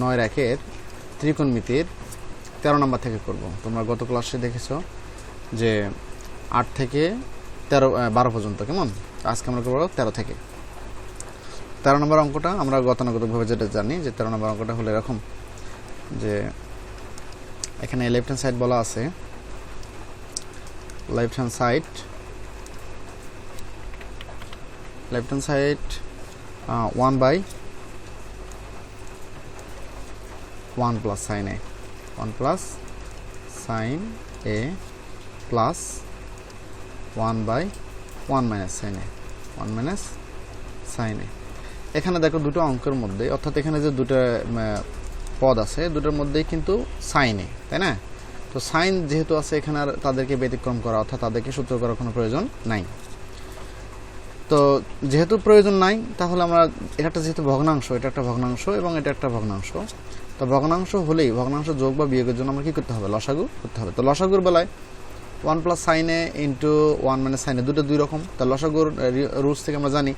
9 একের ত্রিকোণমিতির 13 নম্বর থেকে করব। তোমরা গত ক্লাসে দেখেছো যে 8 থেকে 12 পর্যন্ত, কেমন? আজকে আমরা করব 13 থেকে। 13 নম্বর অঙ্কটা আমরা গতানুগতিকভাবে যেটা জানি যে 13 নম্বর অঙ্কটা হলো এরকম যে এখানে লেফট হ্যান্ড সাইড বলা আছে, left hand side 1/1 plus sin a, 1 plus sin a plus 1/1 minus sin a, 1 minus sin a। এখানে দেখো দুটো অঙ্কের মধ্যে, অর্থাৎ এখানে যে দুটো পদ আছে দুটোর মধ্যেই কিন্তু সাইন এ, তাই না? তো সাইন যেহেতু আছে এখানে আর তাদেরকে ব্যতিক্রম করা অর্থাৎ তাদেরকে সূত্র করার কোনো প্রয়োজন নাই। তো যেহেতু প্রয়োজন নাই তাহলে আমরা এটা যেহেতু ভগ্নাংশ, এটা একটা ভগ্নাংশ এবং এটা একটা ভগ্নাংশ, তো ভগ্নাংশ হলেই ভগ্নাংশ যোগ বা বিয়োগের জন্য আমরা কী করতে হবে? লসাগু করতে হবে। তো লসাগুর বেলায় 1 plus sin a into 1 minus sin a দুটো দুই রকম। তো লসাগুর রুলস থেকে আমরা জানি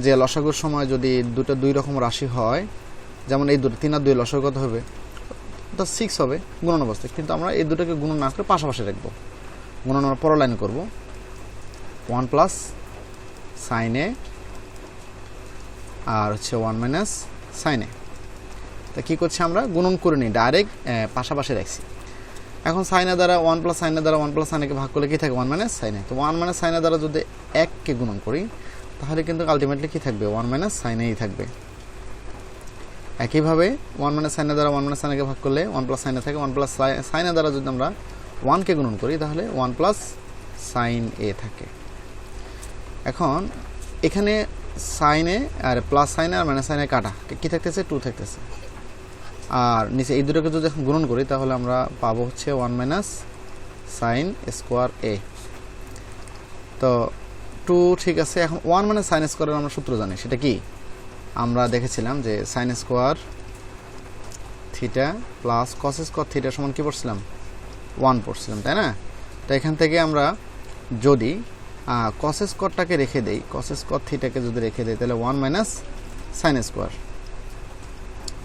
যে লসাগুর সময় যদি দুটো দুই রকম রাশি হয়, যেমন এই দুটো 3 আর 2 লসাগু কত হবে? তো 6 হবে গুণন অবস্থায়, কিন্তু আমরা এই দুটোকে গুণন না করে পাশাপাশি রাখবো। গুণন আমরা পরের লাইনে করবো, 1 plus sin a আর হচ্ছে 1 minus sin a। তা কী করছি আমরা? গুণন করে নিই, ডাইরেক্ট পাশাপাশি রাখছি। এখন সাইন এ দ্বারা 1 plus sin a দ্বারা 1 plus sin a কে ভাগ করলে কী থাকে? 1 minus sin a। তো 1 minus sin a দ্বারা যদি 1 কে গুণন করি তাহলে কিন্তু আলটিমেটলি কী থাকবে? 1 minus sin a থাকবে। একইভাবে 1 minus sin a দ্বারা 1 minus sin a কে ভাগ করলে 1 plus sin a থাকে। 1 plus sin a দ্বারা যদি আমরা 1 কে গুণন করি তাহলে 1 plus sin a থাকে। এখন এখানে সাইন এ আর প্লাস সাইন আর মাইনাস সাইন এ কাটা কী থাকতেছে? 2 থাকতেছে। আর নিচে এই দুটোকে যদি এখন গুণন করি তাহলে আমরা পাবো হচ্ছে 1 minus sin স্কোয়ার a। তো 2 ঠিক আছে। এখন 1 minus sin স্কোয়ারের আমরা সূত্র জানি, সেটা কি? আমরা দেখেছিলাম যে sin square theta plus cos square theta সমান কী পড়ছিলাম? 1 পড়ছিলাম, তাই না? তো এখান থেকে আমরা যদি কস স্কোয়ারটাকে রেখে দেই, কস স্কোয়ার থিটাকে যদি রেখে দেই তাহলে 1 minus sin স্কোয়ার,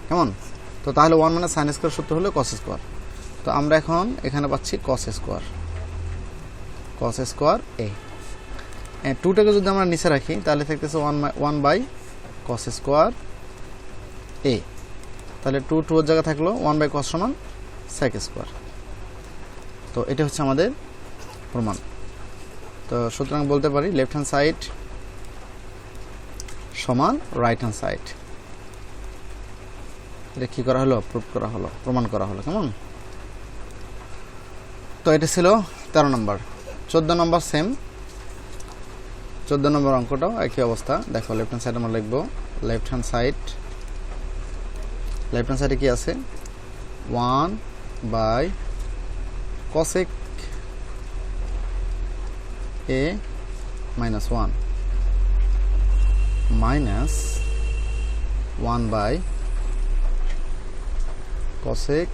কেমন? তো তাহলে 1 minus sin স্কোয়ার সূত্র হলো কস স্কোয়ার। তো আমরা এখন এখানে পাচ্ছি কস স্কোয়ার a। 2টাকে যদি আমরা নিচে রাখি তাহলে থাকতেছে 1 cos স্কোয়ার a। তাহলে 2 এর জায়গায় থাকলো 1 cos সমান sec স্কোয়ার। তো এটা হচ্ছে আমাদের প্রমাণ। তো সুতরাং বলতে পারি লেফট হ্যান্ড সাইড সমান রাইট হ্যান্ড সাইড। এটা কী করা হলো? প্রুভ করা হলো, প্রমাণ করা হলো, কেমন? তো এটা ছিল 13 নম্বর। 14 নম্বর সেম, 14 নম্বর অঙ্কটাও একই অবস্থা। দেখো লেফট হ্যান্ড সাইড আমরা লিখবো, লেফট হ্যান্ড সাইডে কি আছে? 1 cosec a minus 1 minus 1 cosec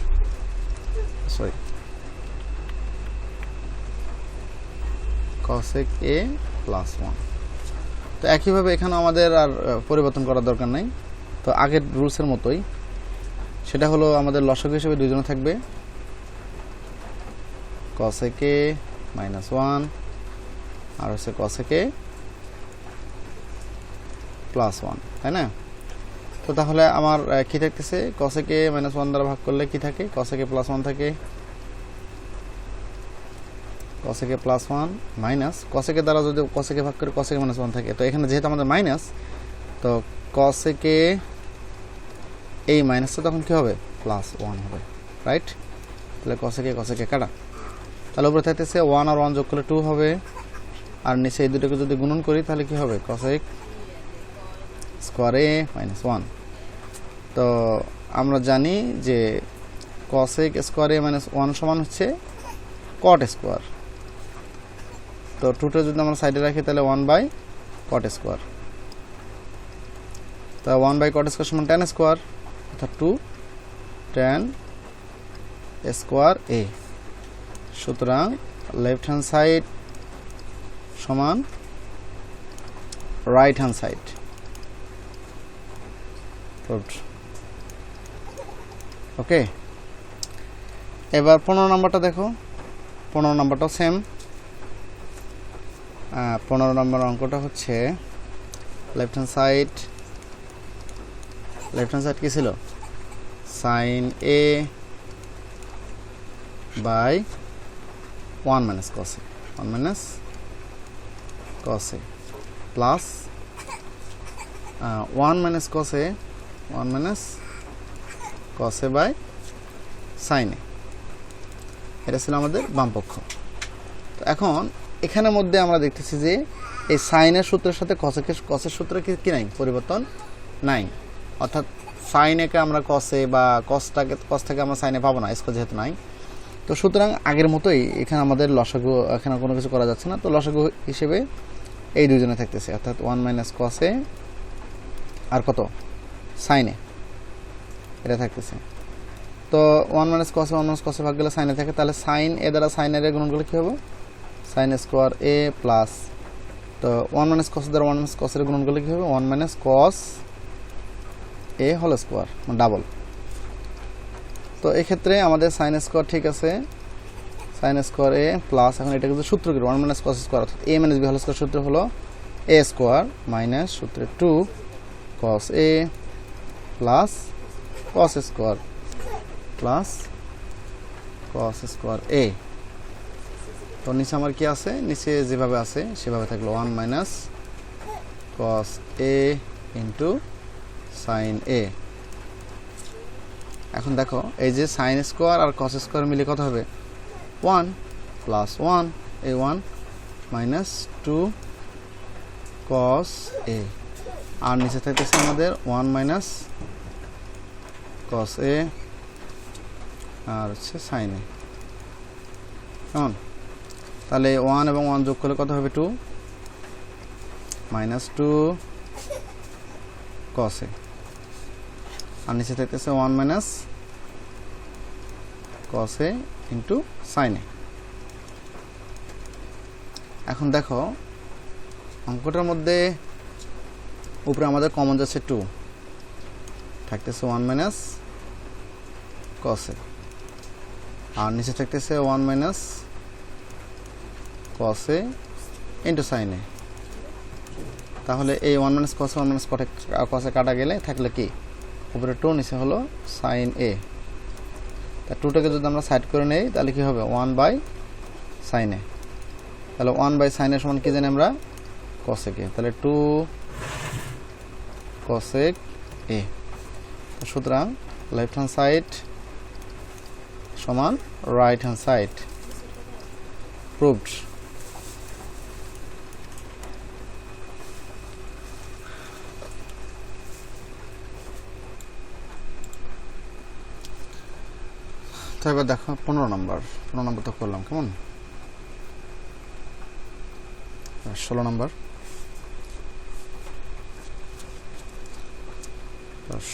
a plus 1। তো একইভাবে এখানে আমাদের আর পরিবর্তন করার দরকার নাই। তো আগের রুলসের মতোই, সেটা হলো আমাদের লসাগু হিসেবে দুইজনে থাকবে, cosec a minus 1 আর হচ্ছে cosec a plus 1, তাই না? তো তাহলে আমার কী থাকতেছে? cosec a minus 1 দ্বারা ভাগ করলে কি থাকে? cosec a plus 1 থাকে, cosec a plus 1 minus cosec a দ্বারা যদি cosec a ভাগ করে cosec a minus 1 থাকে। তো এখানে যেহেতু আমাদের মাইনাস, তো cosec a এই মাইনাসটা তখন কী হবে? প্লাস 1 হবে, রাইট? তাহলে cosec a কাটা। তাহলে উপরে থাকতেছে 1 আর 1 যোগ করলে 2 হবে, আর নিচে এই দুটোকে যদি গুণন করি তাহলে কী হবে? cosec square a minus 1। তো আমরা জানি যে cosec স্কোয়ার a minus 1 সমান হচ্ছে cot স্কোয়ার। তো 2টা যদি আমরা সাইডে রাখি তাহলে 1 cot স্কোয়ার। তা 1 cot স্কোয়ার সমান tan স্কোয়ার, অর্থাৎ 2 tan স্কোয়ার a। সুতরাং লেফট হ্যান্ড সাইড সমান রাইট হ্যান্ড সাইড। ওকে, এবার 15 নম্বরটা দেখো। 15 নম্বরটাও সেম। 15 নম্বর অঙ্কটা হচ্ছে লেফট হ্যান্ড সাইড কি ছিল? Sine A by 1 minus cos A, 1 minus cos A plus 1 minus cos A, 1 minus cos A by sine A. এটা ছিল আমাদের বাম পক্ষ। তো এখন এখানের মধ্যে আমরা দেখতেছি যে এই সাইনের সূত্রের সাথে কসের সূত্রে কি নাই? পরিবর্তন নাই। অর্থাৎ সাইন একে আমরা কসে বা কস থেকে আমরা সাইনে পাবো না, স্কোয়ার যেহেতু নাই। তো সুতরাং আগের মতোই এখানে আমাদের লসাগু, এখানে কোনো কিছু করা যাচ্ছে না। তো লসাগু হিসেবে এই দুজনে থাকতেছে, অর্থাৎ 1 মাইনাস কসে আর কত? সাইনে, এটা থাকতেছে। তো 1 মাইনাস কসে ভাগ গেলে সাইনে থাকে, তাহলে সাইন এ দ্বারা সাইনের এ গুণন করলে কী হবে? সাইন স্কোয়ার এ প্লাস, তো 1 মাইনাস কস দ্বারা 1 মাইনাস কসের গুণন করলে কী হবে? 1 মাইনাস কস এ হোল স্কোয়ার, ডাবল। তো এক্ষেত্রে আমাদের সাইন স্কোয়ার ঠিক আছে, সাইন স্কোয়ার এ প্লাস, এখন এটা কিন্তু সূত্র কি? 1 মাইনাস কস স্কোয়ার, অর্থাৎ A minus B whole square সূত্র হলো এ স্কোয়ার মাইনাস সূত্রে 2 cos A plus cos square plus cos square A. তো নিচে আমার কি আছে? নিচে যেভাবে আছে সেভাবে থাকলো 1 মাইনাস কস এ ইন্টু সাইন এ। এখন দেখো এই যে সাইন স্কোয়ার আর কস স্কোয়ার মিলে কত হবে? 1 প্লাস 1 এ 1 মাইনাস 2 কস এ, আর নিচে থাকতেছে আমাদের 1 মাইনাস কস এ আর হচ্ছে সাইন এ। কেমন? তাহলে 1 এবং 1 যোগ করলে কত হবে? 2 মাইনাস 2 কস এ, আর নিচে থাকতেছে 1 মাইনাস কস এ ইন্টু সাইন এ। এখন দেখো অঙ্কটার মধ্যে উপরে আমাদের কমন যাচ্ছে 2, থাকতেছে 1 মাইনাস কস এ, আর নিচে থাকতেছে 1 মাইনাস কস এ ইন্টু সাইন এ। তাহলে এই 1 মাইনাস কস 1 মাইনাস কসে কাটা গেলে থাকলে কি? উপরে 2, নিচে হলো সাইন এ। তা 2টাকে যদি আমরা সাইড করে নেই তাহলে কি হবে? 1 বাই সাইন এ। তাহলে 1 বাই সাইন এ সমান কি জানি আমরা? কসেক এ। তাহলে 2 কসেক এ। সুতরাং লেফট হ্যান্ড সাইড সমান রাইট হ্যান্ড সাইড, প্রুভড। তো এবার দেখো 15 নম্বর তো করলাম, কেমন? 16 নম্বর।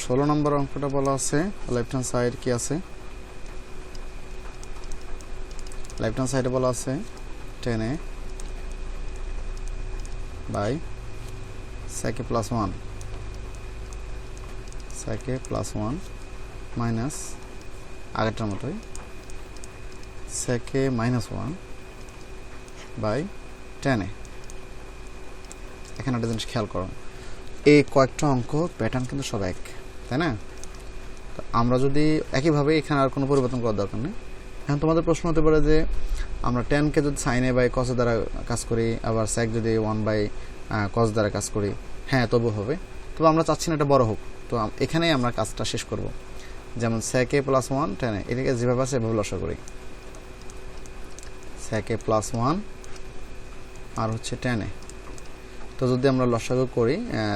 16 নম্বর অঙ্কটা বলা আছে লেফট হ্যান্ড সাইড কি আছে? লেফট হ্যান্ড সাইডে বলা আছে 10a by sec a plus 1 sec a plus 1 minus আগেরটার মতোই sec a minus 1 by 10a। এখানে একটা জিনিস খেয়াল করো, এই কয়েকটা অঙ্ক প্যাটার্ন কিন্তু সব এক, তাই না? তো আমরা যদি একইভাবে এখানে আর কোনো পরিবর্তন করার দরকার নেই। এখন তোমাদের প্রশ্ন হতে পারে যে আমরা 10কে যদি সাইন এ বাই কস দ্বারা কাজ করি, আবার sec যদি 1 বাই কস দ্বারা কাজ করি, হ্যাঁ তবু হবে। তবে আমরা চাচ্ছি না এটা বড় হোক, তো এখানেই আমরা কাজটা শেষ করব। যেমন sec a plus 1 10a, এটাকে যেভাবে আছে এভাবে লসা করি। sec a plus 1 আর হচ্ছে 10a। তো যদি আমরা লসাগু করি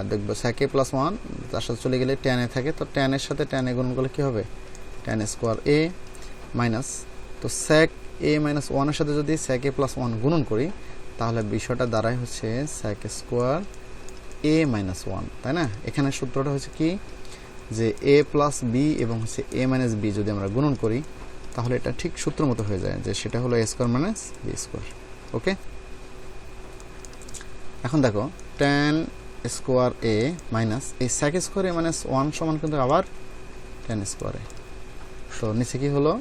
দেখব sec a plus 1 তার সাথে চলে গেলে 10a থাকে, তো 10 এর সাথে 10a গুণ করলে কি হবে? 10 স্কোয়ার a মাইনাস, তো sec a মাইনাস 1 এর সাথে যদি sec a plus 1 গুণন করি তাহলে বিষয়টা দাঁড়ায় হচ্ছে sec স্কোয়ার a মাইনাস 1, তাই না? এখানে সূত্রটা হচ্ছে কি যে a প্লাস b এবং হচ্ছে a মাইনাস b যদি আমরা গুণন করি তাহলে এটা ঠিক সূত্র মতো হয়ে যায়, যে সেটা হলো a square minus b square. Okay, এখন দেখো 10 স্কোয়ার a মাইনাস এই sec স্কোয়ার a মাইনাস 1 সমান কিন্তু আবার 10 স্কোয়ার a, তো নিচে কি হলো,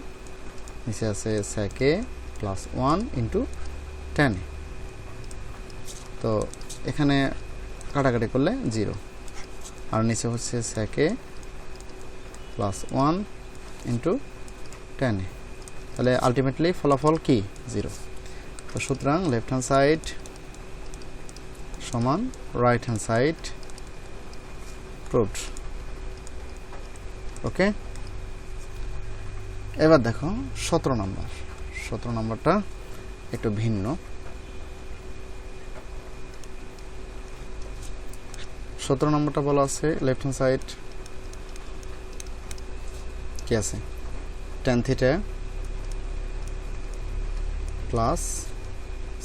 নিচে আছে sec a plus 1 into tan a। তো এখানে কাটাকাটি করলে 0, আর নিচে হচ্ছে sec a plus 1 into tan a। তাহলে আলটিমেটলি ফলাফল কি 0। তো সুতরাং লেফট হ্যান্ড সাইড সমান রাইট হ্যান্ড সাইড প্রুভড। ওকে, এবার দেখো 17 নম্বর। 17 নম্বরটা একটু ভিন্ন। 17 নম্বরটা বলা আছে লেফট হ্যান্ড সাইড কি আছে, tan theta plus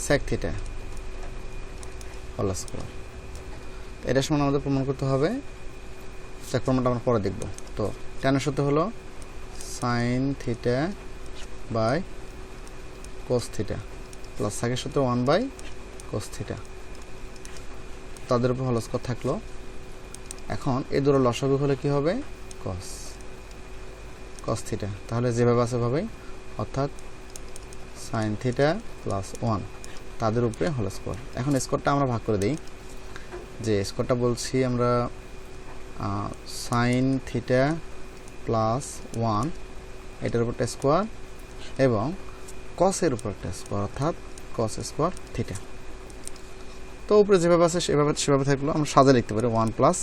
sec theta whole square. এটা সমান আমাদের প্রমাণ করতে হবে, sec প্রমাণটা আমরা পরে দেখব। তো tan এর সূত্র হলো sin theta by cos theta plus sec এর সূত্র 1 বাই cos থিটা, তাদের উপর হোল স্কয়ার থাকলো। এখন এই দুটো লসাগু হলে কি হবে, cos থিটা। তাহলে যেভাবে আছে ভাবেই, অর্থাৎ sin থিটা প্লাস 1 তাদের উপরে হোল স্কয়ার। এখন স্কয়ারটা আমরা ভাগ করে দিই, যে স্কয়ারটা বলছি আমরা sin থিটা প্লাস 1 এটার উপর একটা স্কয়ার এবং cos এর উপর একটা স্কয়ার, অর্থাৎ cos স্কয়ার থিটা। তো উপরে যেভাবে আছে সেভাবে থাকলো। আমরা সাজা লিখতে পারি 1 plus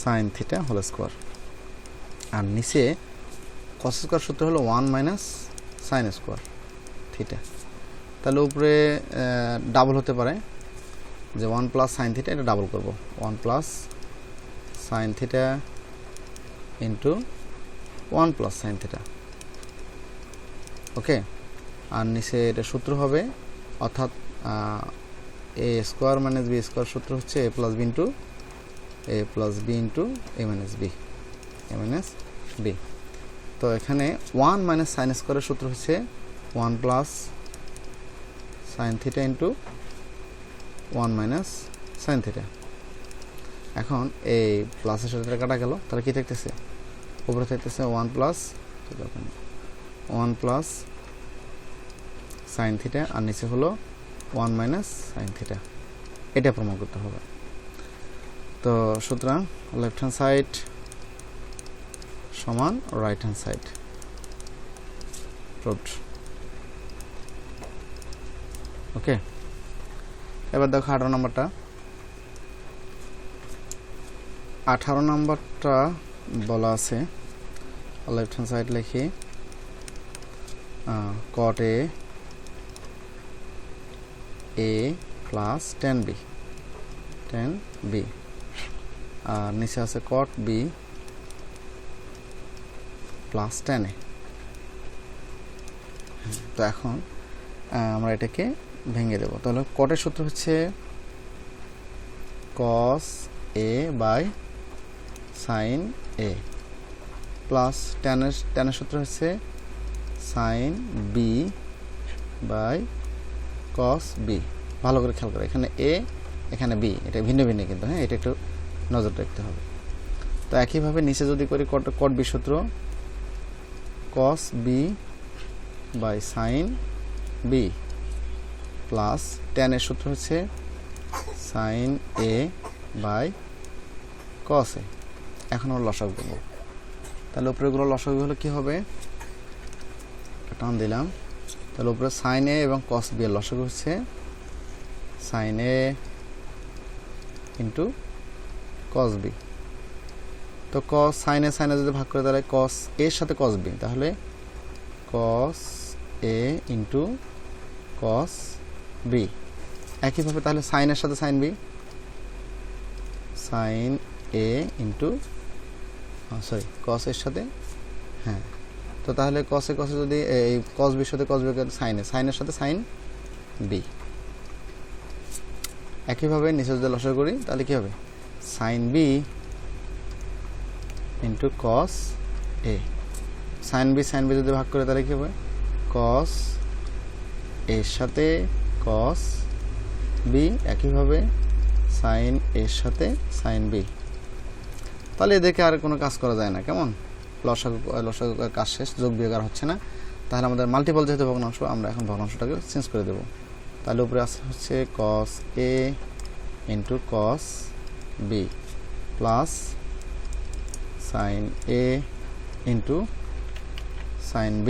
sin theta whole square, আর নিচে cos স্কয়ার সূত্র হলো 1 মাইনাস sin স্কয়ার থিটা। তাহলে উপরে ডাবল হতে পারে, যে 1 প্লাস sin থিটা, এটা ডাবল করব, 1 plus sin theta into 1 plus sin theta. Okay, আর নিচে এটা সূত্র হবে, অর্থাৎ A square minus B square সূত্র হচ্ছে A plus B into A minus B. তো এখানে 1 মাইনাস সাইন স্কোয়ারের সূত্র হচ্ছে 1 plus sine theta into 1 minus sine theta. এখন এই প্লাসের সাথে কাটা গেল, তাহলে কি থাকতেছে, উপরে থাকতেছে 1 প্লাস সাইন থিটা, আর নিচে হলো 1 মাইনাস সাইন থিটা। এটা প্রমাণ করতে হবে। তো সুতরাং লেফট হ্যান্ড সাইড সমান রাইট হ্যান্ড সাইড প্রুভড। ওকে, এবার দেখো 18 নম্বরটা। 18 নম্বরটা বলা আছে, লেফট হ্যান্ড সাইড লিখি cot a plus tan b, আর নিচে আছে cot b plus tan a। তো এখন আমরা এটাকে ভেঙে দেব। তাহলে কটের সূত্র হচ্ছে cos a by sin a plus tan এর সূত্র হচ্ছে sin b by cos b। ভালো করে খেয়াল করে, এখানে a এখানে b, এটা ভিন্ন ভিন্ন কিন্তু, হ্যাঁ, এটা একটু নজর রাখতে হবে। তো একইভাবে নিচে যদি করি cot b সূত্র cos b by sin b plus tan এর সূত্র হচ্ছে sin a by cos a। এখন আমরা লসাগু করব। তাহলে উপরেগুলো লসাগু হলে কি হবে, টান দিলাম, তাহলে উপরে sin a এবং cos b এর লসাগু হচ্ছে sin a into cos b। তো sin a যদি ভাগ করে তাহলে cos a এর সাথে cos b, তাহলে cos a into cos b। একইভাবে তাহলে sin এর সাথে sin b, sin a into cos এর সাথে, হ্যাঁ, তো তাহলে cos এ যদি এই cos b এর সাথে cos b sin এর সাথে sin b। একইভাবে নিচে যদি লসাগু করি তাহলে কি হবে, sin b into cos a। sin b যদি ভাগ করে তাহলে কি হবে, cos এর সাথে cos b, একইভাবে sin এর সাথে sin b। তাহলে এদেরকে আর কোনো কাজ করা যায় না, কেমন, লসাগু কাজ শেষ, যোগ বিয়োগ আর হচ্ছে না। তাহলে আমাদের মাল্টিপল যেহেতু ভগ্নাংশ, আমরা এখন ভগ্নাংশটাকে চেঞ্জ করে দেব। তাহলে উপরে আসছে হচ্ছে cos a into cos b plus sin a into sin b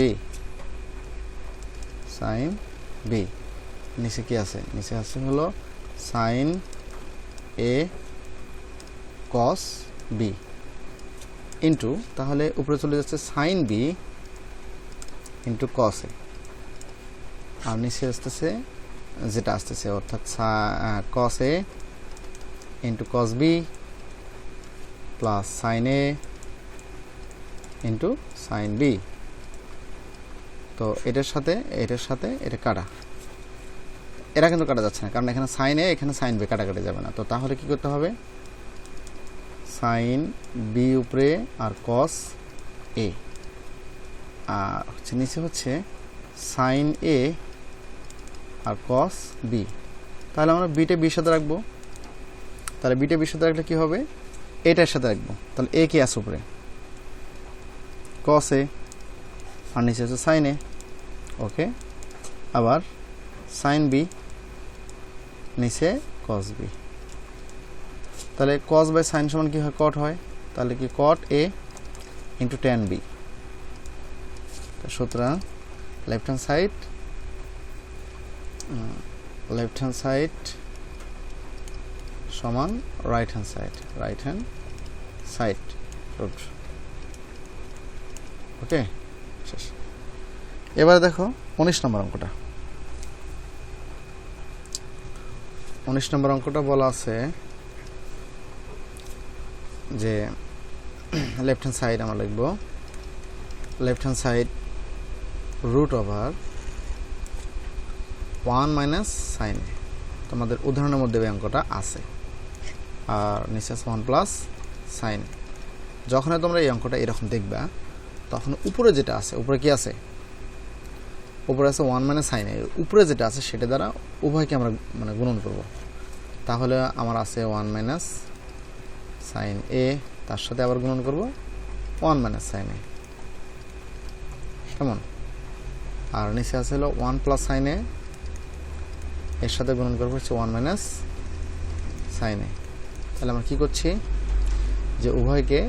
নিচে কি আছে? নিচে আছে হলো sin a cos b into, তাহলে উপরে চলে যাচ্ছে sin b into cos a, আর নিচে আসতেছে যেটা আসতেছে অর্থাৎ cos a into cos b plus sin a into sin b। তো এটার সাথে এটা কাটা, এরা কিন্তু কাটা যাচ্ছে না, কারণ এখানে sin a এখানে sin b কাটাকাটি যাবে না। তো তাহলে কি করতে হবে? sin b উপরে আর cos a, আর হচ্ছে নিচে হচ্ছে sin a R cos b। তাহলে আমরা বিটা বির সাথে রাখবো। তাহলে বিটা বির সাথে রাখলে কি হবে? এটার সাথে রাখবো। তাহলে a কি আছে উপরে? cos a, আর নিচে হচ্ছে sin a। ওকে, আবার sin b নিচে cos b। তাহলে cos বাই sin সমান কি হয়? cot হয়। তাহলে কি cot a into tan b। সুতরাং লেফট হ্যান্ড সাইড সমান রাইট হ্যান্ড সাইড রুট। ওকে, শেষ। এবারে দেখো 19 নম্বর অঙ্কটা। 19 নম্বর অঙ্কটা বলা আছে যে লেফট হ্যান্ড সাইড আমরা লিখব left hand side root over 1 minus sine A. তোমাদের উদাহরণের মধ্যে এই অঙ্কটা আছে, আর নিচে আছে 1 প্লাস সাইন এ। যখন তোমরা এই অঙ্কটা এরকম দেখবা, তখন উপরে যেটা আছে, উপরে কি আছে? উপরে আছে 1 মাইনাস সাইন এ। উপরে যেটা আছে সেটা দ্বারা উভয়কে আমরা গুণন করব। তাহলে আমার আছে 1 মাইনাস সাইন এ, তার সাথে আবার গুণন করব 1 মাইনাস সাইন এ, কেমন? আর নিচে আছে হলো 1 প্লাস সাইন এ, এর সাথে গুণন করব হচ্ছে 1 মাইনাস সাইন এ। তাহলে আমরা কি করছি? যে উভয়কে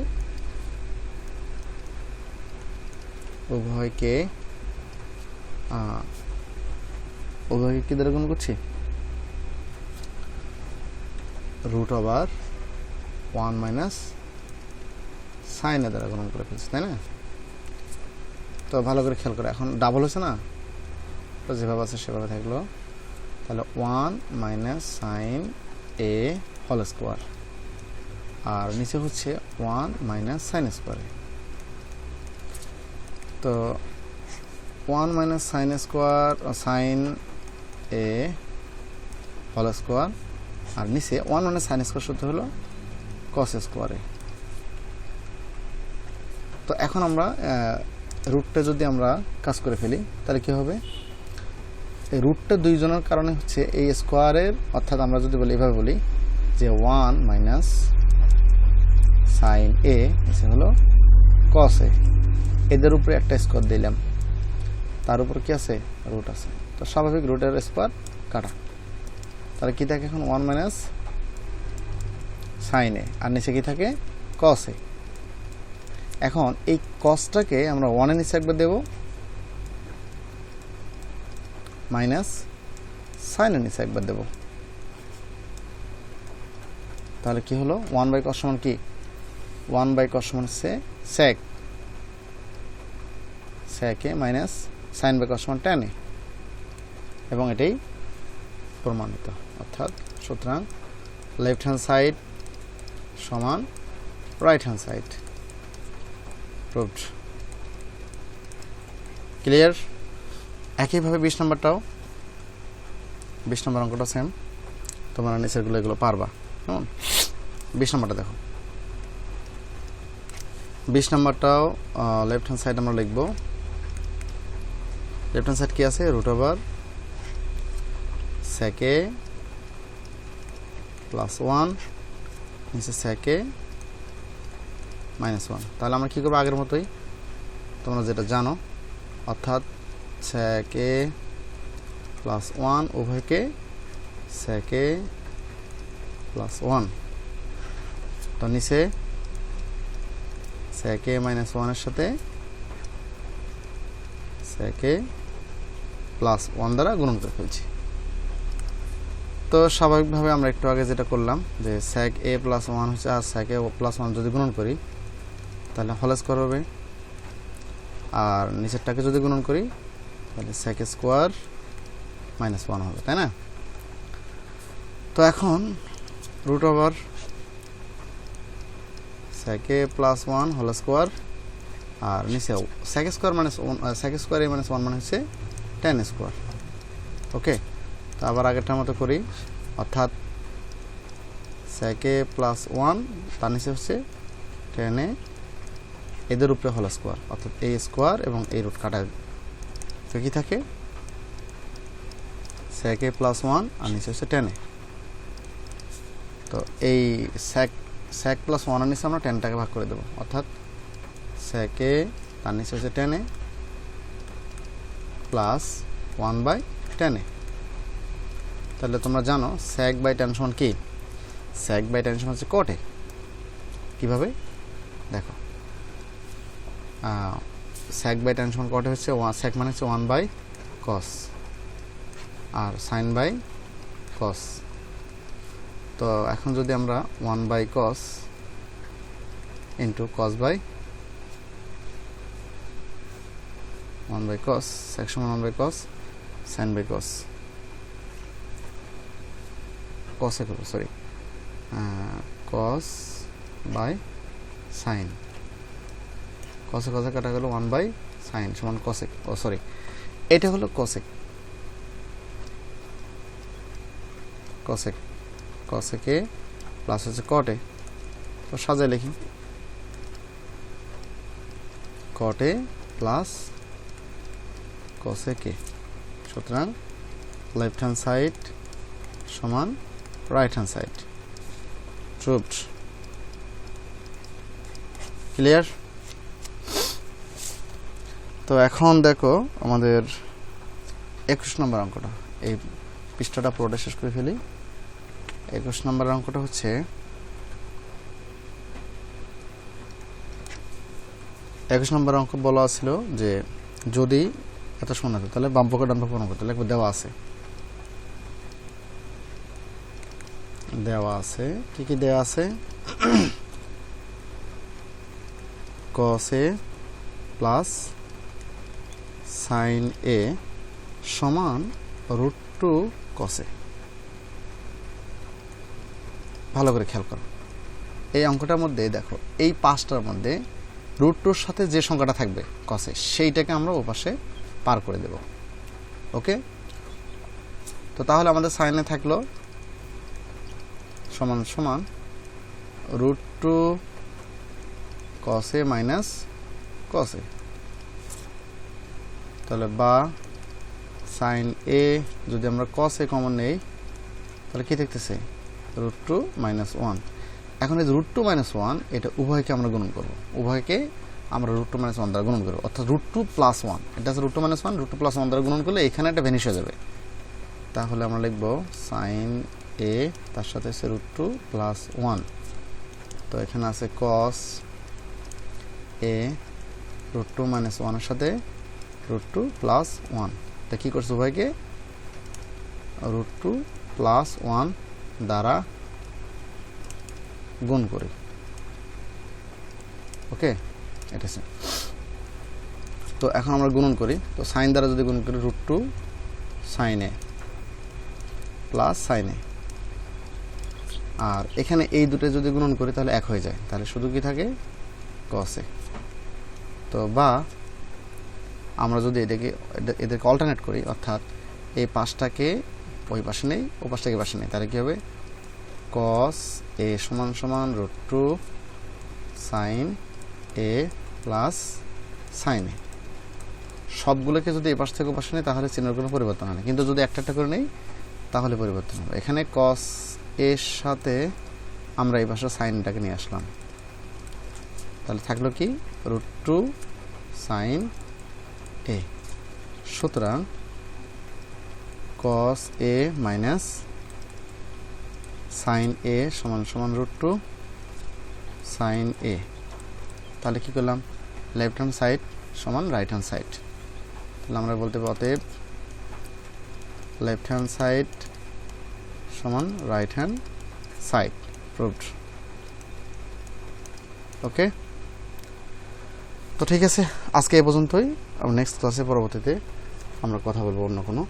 কি দ্বারা গুণ করছি? রুট ওভার 1 মাইনাস সাইন এ দ্বারা গুণন করে ফেলছি, তাই না? তো ভালো করে খেয়াল করে, এখন ডাবল হচ্ছে না, তো যেভাবে আছে সেভাবে থাকলো। তাহলে 1 মাইনাস সাইন এ হোল স্কোয়ার, আর নিচে হচ্ছে 1 মাইনাস সাইন স্কোয়ার। তো 1 মাইনাস সাইন স্কোয়ার সাইন এ হোল স্কোয়ার, আর নিচে 1 মাইনাস সাইন স্কোয়ার সূত্র হলো কস স্কোয়ারে। তো এখন আমরা রুটটা যদি আমরা কাজ করে ফেলি, তাহলে কি হবে? এই রুটটা দুইজনের কারণে হচ্ছে এই স্কোয়ারের, অর্থাৎ আমরা যদি বলি এভাবে বলি যে 1 মাইনাস সাইন এ এসে হলো কস এ, এদের উপরে একটা স্কোয়ার দিলাম, তার উপর কি আছে? রুট আছে। তো স্বাভাবিক রুটের স্কোয়ার কাটা। তাহলে কি থাকে এখন? 1 মাইনাস সাইন এ, আর নিচে কি থাকে? কস এ। এখন এই কসটাকে আমরা 1 এর নিচে একবার দেব, মাইনাস সাইন এর নিচে একবার দেব। তাহলে কি হলো? 1 বাই কস সমান কি? 1 বাই কস সমান হচ্ছে সেক এ মাইনাস সাইন বাই কস সমান ট্যান এ, এবং এটাই প্রমাণিত। অর্থাৎ সুতরাং লেফট হ্যান্ড সাইড সমান right hand side proved. Clear? একইভাবে 20 নম্বরটাও, 20 নম্বর অঙ্কটা সেম, তোমরা নিচেরগুলো এগুলো পারবা। কেমন? 20 নম্বরটা দেখো। 20 নম্বরটাও লেফট হ্যান্ড সাইড আমরা লিখব। লেফট হ্যান্ড সাইড কি আছে? Root over sec a plus 1 নিচে sec a -1। তাহলে আমরা কী করবো আগের মতোই, তোমরা যেটা জানো, অর্থাৎ sec a প্লাস 1 উভয়কে sec a প্লাস 1, তো নিচে sec a মাইনাস 1 এর সাথে sec a প্লাস 1 দ্বারা গুণন করে ফেলছি। তো স্বাভাবিকভাবে আমরা একটু আগে যেটা করলাম যে sec a প্লাস 1 হচ্ছে, আর sec a প্লাস 1 যদি গুণন করি তাহলে হোল স্কোয়ার হবে, আর নিচেরটাকে যদি গুণন করি তাহলে sec স্কোয়ার মাইনাস 1 হবে, তাই না? তো এখন root over sec a plus 1 whole square, আর নিচে sec square minus sec square a minus 1 মানে হচ্ছে tan স্কোয়ার। ওকে, তো আবার আগেরটার মতো করি, অর্থাৎ sec a প্লাস 1 তার নিচে হচ্ছে tan a, এদের উপরে হোল স্কোয়ার, অর্থাৎ a স্কোয়ার এবং এই রুট কাটা, তো কি থাকে sec a প্লাস 1 আর নিচে হচ্ছে tan a। তো এই sec প্লাস 1 এর নিচে আমরা tanটাকে ভাগ করে দেবো, অর্থাৎ sec a তার নিচে হচ্ছে tan a plus 1/tan a। তাহলে তোমরা জানো sec বাই tan সমান কি? sec বাই tan সমান হচ্ছে cot a। কীভাবে দেখো, sec বাই tan সমান cot a হচ্ছে sec মানে হচ্ছে 1/cos R sin by cos। তো এখন যদি আমরা 1/cos into cos by 1/cos, sec সমান 1/cos sin by cos, cos এ করবো, sorry, cos by sin, cos এ কাটা গেল 1/sin সমান cosec, ও সরি এটা হলো cosec, cosec a প্লাস হচ্ছে cot a, তো সাজায় লিখি cot a plus cosec a, সুতরাং লেফট হ্যান্ড সাইড সমান right hand side, proved. Clear? তো এখন দেখো আমাদের 21 নম্বর অঙ্কটা, এই পৃষ্ঠাটা পুরোটা শেষ করে ফেলি। 21 নম্বর অঙ্কটা হচ্ছে 21 নম্বর অঙ্ক বলা ছিল যে যদি এত শোনা আছে তাহলে বাম পক্ষে ডান পক্ষে অঙ্ক, তাহলে একবার দেওয়া আছে কি কি দেওয়া আছে, cos a plus sin a সমান √2 cos a। ভালো করে খেয়াল করো, এই অঙ্কটার মধ্যে দেখো এই পাঁচটার মধ্যে √2-র সাথে যে সংখ্যাটা থাকবে cos a সেইটাকে আমরা ওপাশে পার করে দেব। ওকে, তো তাহলে আমাদের sin a থাকলো সমান সমান √2 cos a minus cos a, তাহলে বা sin a যদি আমরা cos a কমন নেই তাহলে কি থাকতেছে √2 মাইনাস 1। এখন এই √2 মাইনাস 1 এটা উভয়কে আমরা গুণন করব, উভয়কে আমরা √2 মাইনাস 1 দ্বারা গুণন করব, অর্থাৎ √2 প্লাস 1, এটা আছে √2 মাইনাস 1, √2 প্লাস 1 দ্বারা গুণন করলে এখানে একটা ভ্যানিশ হয়ে যাবে। তাহলে আমরা লিখব sin a তার সাথে আছে √2 প্লাস 1, তো এখানে আছে cos a √2 মাইনাস 1 এর সাথে √2 প্লাস 1, তা কি করছে উভয়কে √2 প্লাস 1 দ্বারা গুণ করি। ওকে, এটা তো এখন আমরা গুণন করি, তো সাইন দ্বারা যদি গুণ করি √2 sin a plus sin a, আর এখানে এই দুটো যদি গুণন করি তাহলে এক হয়ে যায়, তাহলে শুধু কি থাকে cos a। তো বা আমরা যদি এদেরকে অল্টারনেট করি, অর্থাৎ এই পাশটাকে ওই পাশে নেই, ও পাশটাকে পাশে নেই, তাহলে কি হবে cos a সমান সমান √2 sin a plus sin a। সবগুলোকে যদি এই পাশ থেকে পাশে নেই তাহলে চিহ্নের কোনো পরিবর্তন হয় না, কিন্তু যদি একটা একটা করে নেই তাহলে পরিবর্তন হবে। এখানে cos এর সাথে আমরা এই পাশে সাইনটাকে নিয়ে আসলাম, তাহলে থাকলো কি √2 sin a। সুতরাং cos a minus sin a সমান সমান √2 sin a। তাহলে কি করলাম, লেফট হ্যান্ড সাইড সমান রাইট হ্যান্ড সাইড। তাহলে আমরা বলতে পারি অতএব লেফট হ্যান্ড সাইড সমান রাইট হ্যান্ড সাইড প্রুভড। ওকে, তো ঠিক আছে, আজকে এই পর্যন্তই। নেক্সট ক্লাসে পরবর্তীতে আমরা কথা বলবো অন্য কোনো